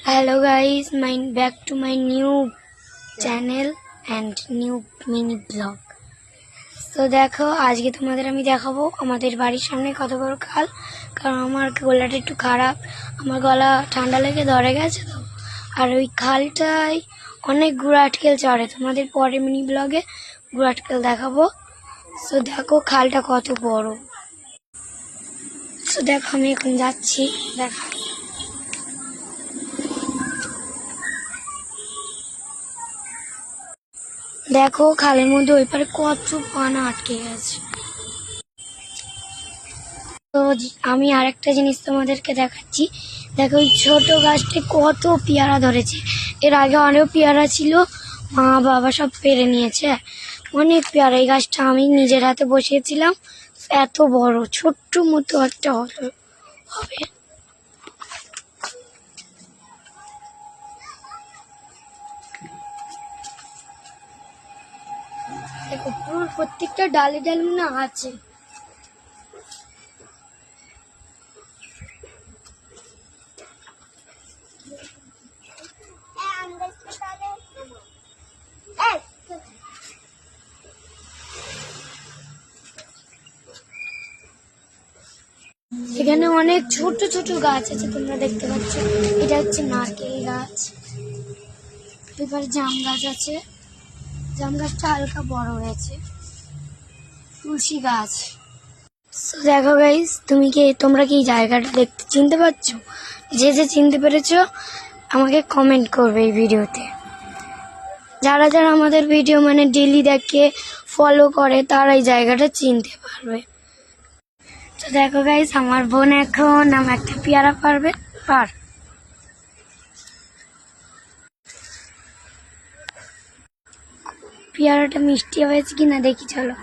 Hello guys, back to my new channel and new mini vlog. তো দেখো আজকে তোমাদের আমি দেখাবো আমাদের বাড়ির সামনে কত বড় খাল। কারণ আমার গলাটা একটু খারাপ, আমার গলা ঠান্ডা লেগে ধরে গেছে তো। আর ওই খালটায় অনেক গুড় আটকেল চড়ে, তোমাদের পরে মিনি ব্লগে গুড় আটকেল দেখাবো। তো দেখো খালটা কত বড়। তো দেখো আমি এখন যাচ্ছি, দেখো দেখো খালের মধ্যে ওই পারে কত পানা আটকে গেছে। তো আমি আরেকটা জিনিস তোমাদেরকে দেখাচ্ছি। দেখো ওই ছোট গাছটা কত পেয়ারা ধরেছে। এর আগে অনেক পেয়ারা ছিল, মা বাবা সব পেরে নিয়েছে, অনেক পেয়ারা। এই গাছটা আমি নিজের হাতে বসিয়েছিলাম, এত বড়, ছোট্ট মতো একটা হবে। দেখো পুরো প্রত্যেকটা ডালে ডালে না আছে। এখানে অনেক ছোট ছোট গাছ আছে, তোমরা দেখতে পাচ্ছ। এটা হচ্ছে নারকেল গাছ, এবার জাম গাছ আছে, জাম গাছটা হালকা বড় হয়েছে, তুলসী গাছ। তো দেখো গাইস, তোমরা কি জায়গাটা দেখতে চিনতে পারছো? যে চিনতে পেরেছো আমাকে কমেন্ট করবে এই ভিডিওতে। যারা যারা আমাদের ভিডিও ডেইলি দেখে ফলো করে তারা এই জায়গাটা চিনতে পারবে। তো দেখো গাইস, আমার বোন এখন একটা পেয়ারা পেয়ারাটা মিষ্টি হয়েছে কিনা দেখি, চলো।